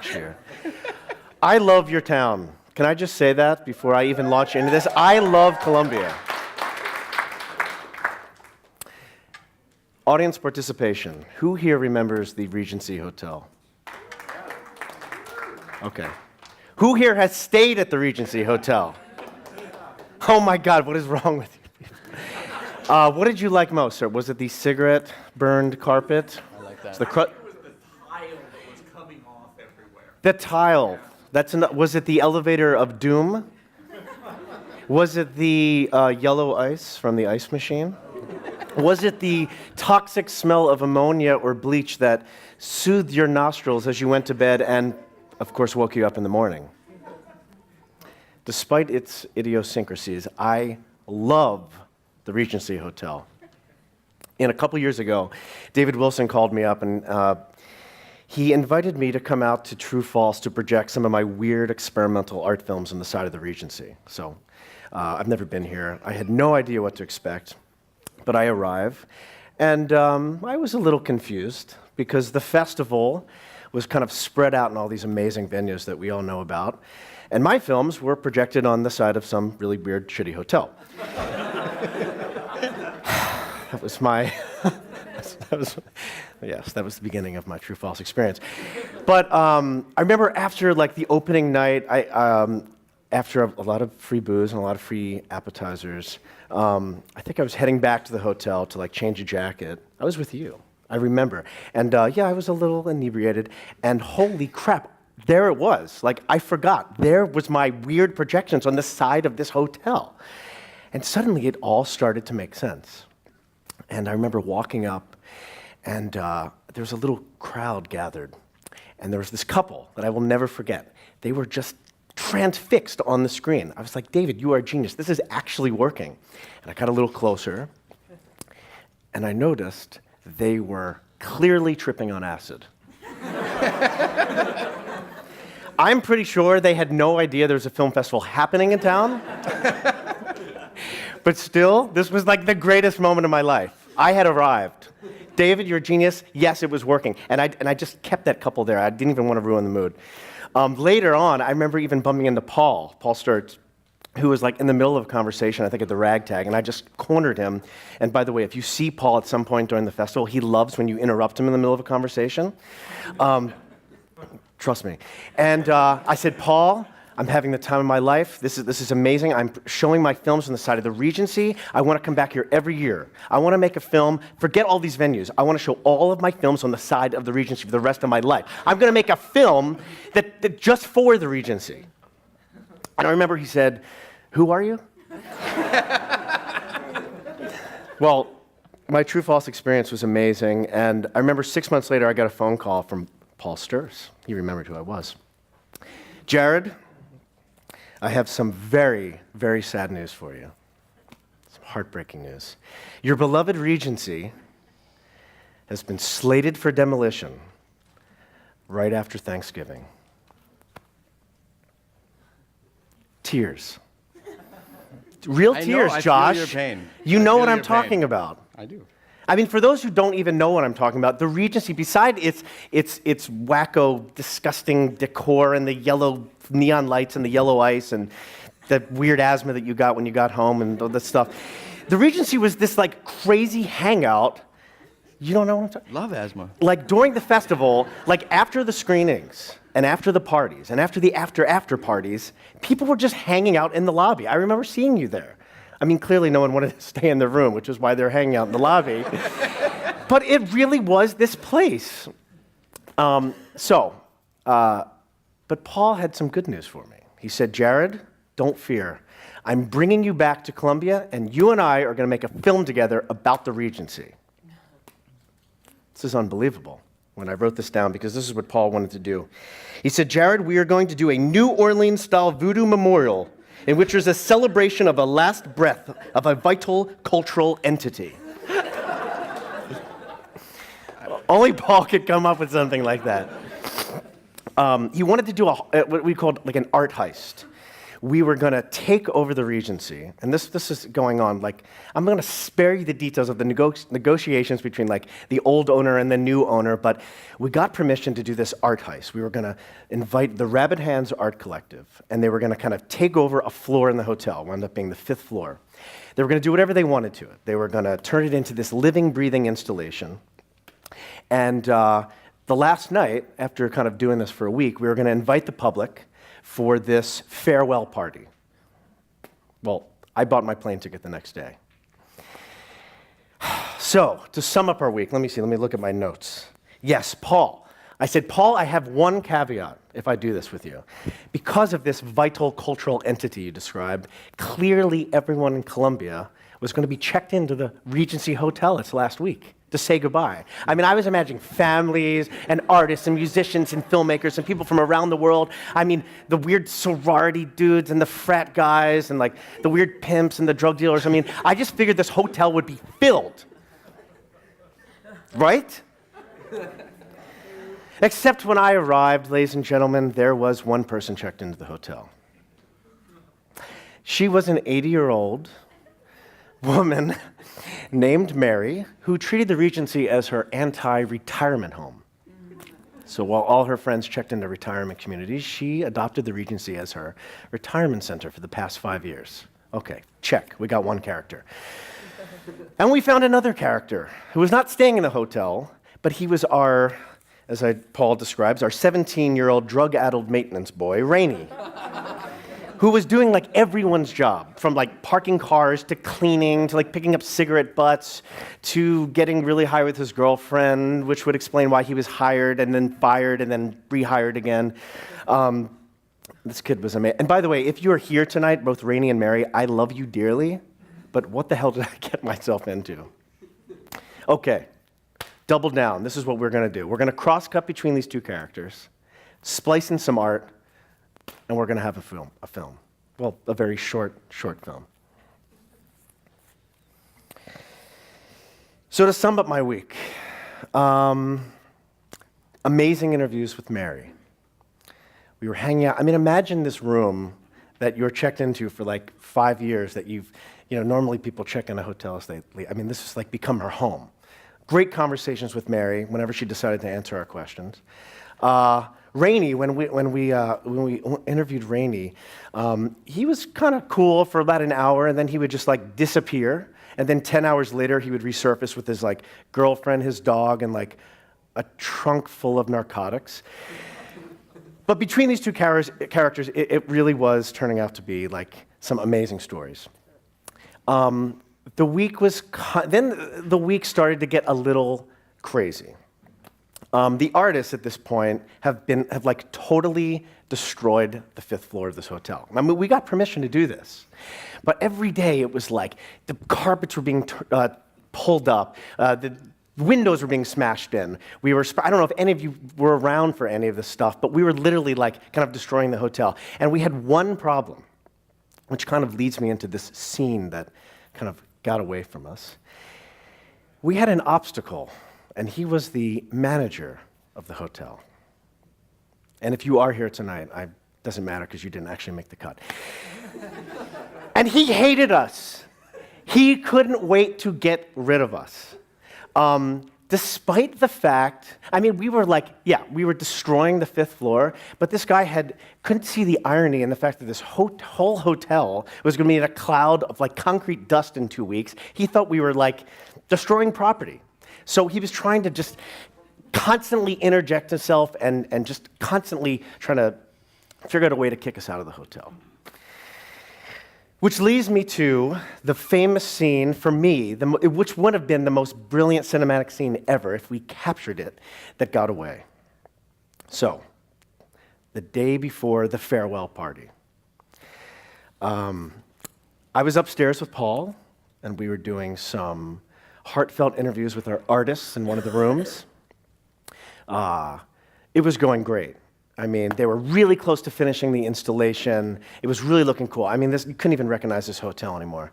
cheer. I love your town. Can I just say that before I even launch into this? I love Columbia. Audience participation. Who here remembers the Regency Hotel? Okay. Who here has stayed at the Regency Hotel? Oh my God, what is wrong with you? What did you like most, sir? Was it the cigarette burned carpet? I like that. The I think it was the tile that was coming off everywhere. The tile. Was it the elevator of doom? Was it the yellow ice from the ice machine? Was it the toxic smell of ammonia or bleach that soothed your nostrils as you went to bed and, of course, woke you up in the morning? Despite its idiosyncrasies, I love the Regency Hotel. And a couple years ago, David Wilson called me up and he invited me to come out to True False to project some of my weird experimental art films on the side of the Regency. So I've never been here. I had no idea what to expect, but I arrive, and I was a little confused because the festival was kind of spread out in all these amazing venues that we all know about, and my films were projected on the side of some really weird, shitty hotel. That was my... that was the beginning of my True False experience. But I remember after the opening night, after a lot of free booze and a lot of free appetizers, I think I was heading back to the hotel to change a jacket. I was with you, I remember. And I was a little inebriated, and holy crap, there it was. I forgot. There was my weird projections on the side of this hotel. And suddenly it all started to make sense. And I remember walking up, and there was a little crowd gathered. And there was this couple that I will never forget. They were just transfixed on the screen. I was like, David, you are a genius. This is actually working. And I got a little closer, and I noticed they were clearly tripping on acid. I'm pretty sure they had no idea there was a film festival happening in town. But still, this was the greatest moment of my life. I had arrived. David, you're a genius. Yes, it was working. And I just kept that couple there. I didn't even want to ruin the mood. Later on, I remember even bumping into Paul Sturtz, who was in the middle of a conversation, I think at the Ragtag, and I just cornered him. And by the way, if you see Paul at some point during the festival, he loves when you interrupt him in the middle of a conversation. Trust me. And I said, Paul, I'm having the time of my life. This is amazing. I'm showing my films on the side of the Regency. I want to come back here every year. I want to make a film. Forget all these venues. I want to show all of my films on the side of the Regency for the rest of my life. I'm going to make a film that just for the Regency. And I remember he said, who are you? Well, my True False experience was amazing. And I remember 6 months later, I got a phone call from Paul Sturtz. He remembered who I was. Jared, I have some very, very sad news for you. Some heartbreaking news. Your beloved Regency has been slated for demolition right after Thanksgiving. Tears. Real tears, Josh. I feel your pain. You know what I'm talking about. I do. I mean, for those who don't even know what I'm talking about, the Regency, beside its wacko, disgusting decor and the yellow neon lights and the yellow ice and the weird asthma that you got when you got home and all this stuff, the Regency was this crazy hangout. You don't know what I'm talking about? Love asthma. During the festival, after the screenings and after the parties and after the after parties, people were just hanging out in the lobby. I remember seeing you there. I mean, clearly no one wanted to stay in the room, which is why they're hanging out in the lobby. But it really was this place. But Paul had some good news for me. He said, Jared, don't fear. I'm bringing you back to Columbia, and you and I are going to make a film together about the Regency. This is unbelievable when I wrote this down, because this is what Paul wanted to do. He said, Jared, we are going to do a New Orleans-style voodoo memorial in which there's a celebration of a last breath of a vital cultural entity. Only Paul could come up with something like that. He wanted to do what we called an art heist, we were going to take over the Regency, and this is going on, like, I'm going to spare you the details of the negotiations between, like, the old owner and the new owner, but we got permission to do this art heist. We were going to invite the Rabbit Hands Art Collective, and they were going to kind of take over a floor in the hotel, wound up being the 5th floor. They were going to do whatever they wanted to it. They were going to turn it into this living, breathing installation, and the last night, after kind of doing this for a week, we were going to invite the public for this farewell party. Well, I bought my plane ticket the next day. So, to sum up our week, let me look at my notes. Yes, Paul. I said, Paul, I have one caveat if I do this with you. Because of this vital cultural entity you described, clearly everyone in Colombia was going to be checked into the Regency Hotel its last week to say goodbye. I mean, I was imagining families and artists and musicians and filmmakers and people from around the world. I mean, the weird sorority dudes and the frat guys and like the weird pimps and the drug dealers. I mean, I just figured this hotel would be filled. Right? Except when I arrived, ladies and gentlemen, there was one person checked into the hotel. She was an 80-year-old woman named Mary, who treated the Regency as her anti-retirement home. So while all her friends checked into retirement communities, she adopted the Regency as her retirement center for the past 5 years. Okay, check, we got one character. And we found another character who was not staying in the hotel, but he was our, Paul describes, our 17-year-old drug-addled maintenance boy, Rainey, who was doing like everyone's job, from like parking cars to cleaning to like picking up cigarette butts to getting really high with his girlfriend, which would explain why he was hired and then fired and then rehired again. This kid was amazing. And by the way, if you're here tonight, both Rainey and Mary, I love you dearly, but what the hell did I get myself into? Okay, double down. This is what we're going to do. We're going to cross-cut between these two characters, splice in some art, and we're going to have a film. Well, a very short film. So to sum up my week, amazing interviews with Mary. We were hanging out. I mean, imagine this room that you're checked into for like 5 years that normally people check in a hotel as they leave. I mean, this has like become her home. Great conversations with Mary whenever she decided to answer our questions. Rainey, when we interviewed Rainey, he was kind of cool for about an hour, and then he would just like disappear, and then 10 hours later he would resurface with his like girlfriend, his dog, and like a trunk full of narcotics. But between these two characters, it really was turning out to be like some amazing stories. The week started to get a little crazy. The artists at this point have like totally destroyed the 5th floor of this hotel. I mean, we got permission to do this, but every day it was like the carpets were being pulled up, the windows were being smashed in. I don't know if any of you were around for any of this stuff, but we were literally like kind of destroying the hotel. And we had one problem, which kind of leads me into this scene that kind of got away from us. We had an obstacle, and he was the manager of the hotel. And if you are here tonight, it doesn't matter because you didn't actually make the cut. And he hated us. He couldn't wait to get rid of us. Despite the fact, I mean, we were destroying the 5th floor, but this guy couldn't see the irony in the fact that this whole hotel was going to be in a cloud of like concrete dust in 2 weeks. He thought we were like destroying property. So he was trying to just constantly interject himself and just constantly trying to figure out a way to kick us out of the hotel. Which leads me to the famous scene for me, which would have been the most brilliant cinematic scene ever if we captured it, that got away. So, the day before the farewell party, I was upstairs with Paul, and we were doing some heartfelt interviews with our artists in one of the rooms. It was going great. I mean, they were really close to finishing the installation. It was really looking cool. I mean, you couldn't even recognize this hotel anymore.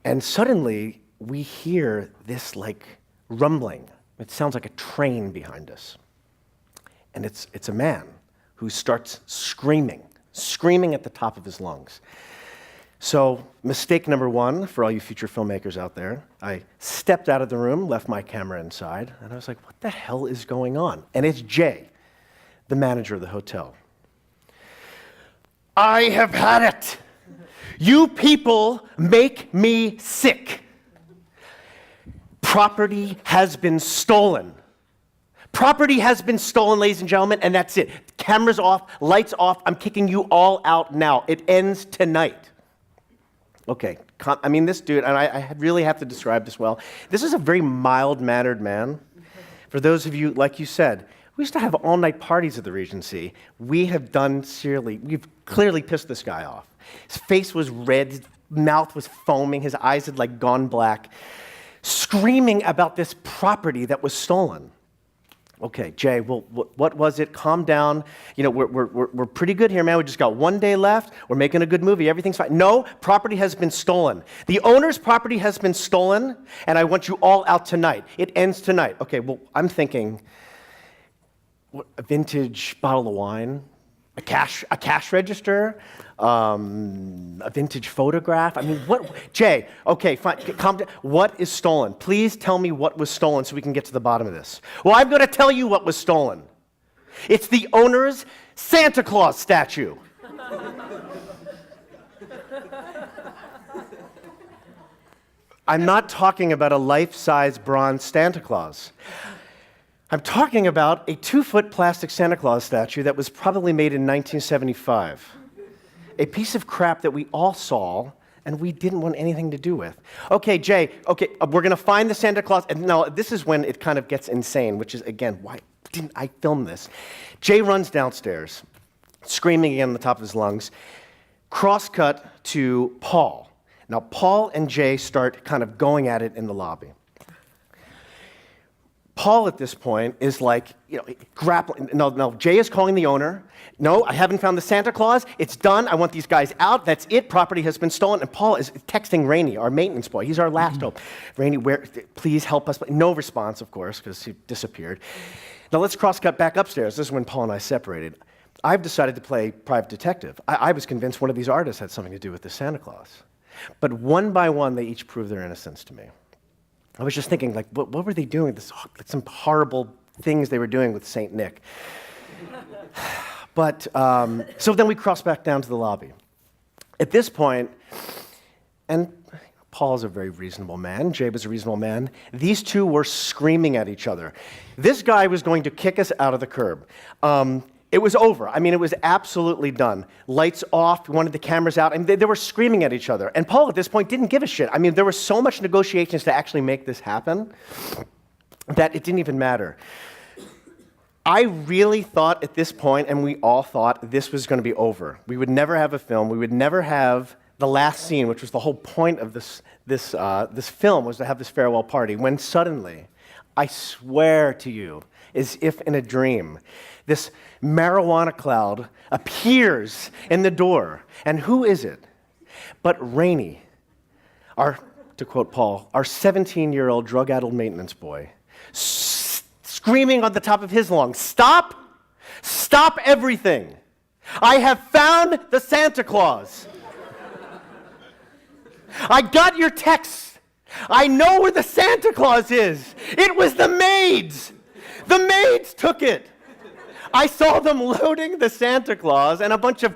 And suddenly, we hear this like rumbling. It sounds like a train behind us. And it's a man who starts screaming screaming at the top of his lungs. So, mistake number one for all you future filmmakers out there, I stepped out of the room, left my camera inside, and I was like, what the hell is going on? And it's Jay, the manager of the hotel. I have had it. You people make me sick. Property has been stolen. Property has been stolen, ladies and gentlemen, and that's it. Cameras off, lights off. I'm kicking you all out now. It ends tonight. Okay, I mean, this dude, and I really have to describe this well. This is a very mild-mannered man. For those of you, like you said, we used to have all-night parties at the Regency. We've clearly pissed this guy off. His face was red, his mouth was foaming, his eyes had like gone black, screaming about this property that was stolen. Okay, Jay, well, what was it? Calm down. You know, we're pretty good here, man. We just got 1 day left. We're making a good movie. Everything's fine. No, property has been stolen. The owner's property has been stolen, and I want you all out tonight. It ends tonight. Okay, well, I'm thinking a vintage bottle of wine, a cash register, a vintage photograph. I mean, what? Jay, okay, fine, calm down. What is stolen? Please tell me what was stolen so we can get to the bottom of this. Well, I'm going to tell you what was stolen. It's the owner's Santa Claus statue. I'm not talking about a life-size bronze Santa Claus. I'm talking about a 2-foot plastic Santa Claus statue that was probably made in 1975. A piece of crap that we all saw and we didn't want anything to do with. Okay, Jay, okay, we're going to find the Santa Claus. And now, this is when it kind of gets insane, which is, again, why didn't I film this? Jay runs downstairs, screaming again on the top of his lungs. Cross-cut to Paul. Now, Paul and Jay start kind of going at it in the lobby. Paul, at this point, is like, grappling. No, Jay is calling the owner. No, I haven't found the Santa Claus. It's done. I want these guys out. That's it. Property has been stolen. And Paul is texting Rainey, our maintenance boy. He's our last hope. Rainey, please help us. No response, of course, because he disappeared. Now, let's cross-cut back upstairs. This is when Paul and I separated. I've decided to play private detective. I was convinced one of these artists had something to do with the Santa Claus. But one by one, they each proved their innocence to me. I was just thinking, like, what were they doing? Some horrible things they were doing with St. Nick. But, so then we crossed back down to the lobby. At this point, and Paul's a very reasonable man, Jay was a reasonable man, these two were screaming at each other. This guy was going to kick us out of the curb. It was over. I mean, it was absolutely done. Lights off, we wanted the cameras out, and they were screaming at each other. And Paul, at this point, didn't give a shit. I mean, there were so much negotiations to actually make this happen that it didn't even matter. I really thought at this point, and we all thought, this was going to be over. We would never have a film. We would never have the last scene, which was the whole point of this film, was to have this farewell party, when suddenly, I swear to you, as if in a dream, this marijuana cloud appears in the door. And who is it but Rainey, to quote Paul, our 17-year-old drug-addled maintenance boy, screaming on the top of his lungs, "Stop! Stop everything! I have found the Santa Claus! I got your text! I know where the Santa Claus is! It was the maids! The maids took it! I saw them loading the Santa Claus and a bunch of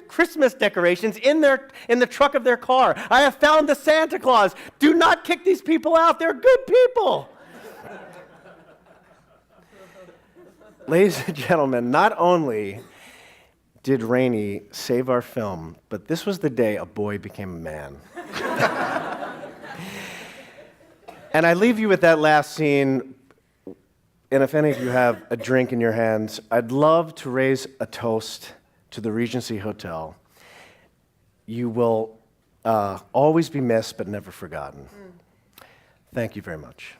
Christmas decorations in the truck of their car. I have found the Santa Claus. Do not kick these people out. They're good people." Ladies and gentlemen, not only did Rainey save our film, but this was the day a boy became a man. And I leave you with that last scene. And if any of you have a drink in your hands, I'd love to raise a toast to the Regency Hotel. You will always be missed, but never forgotten. Thank you very much.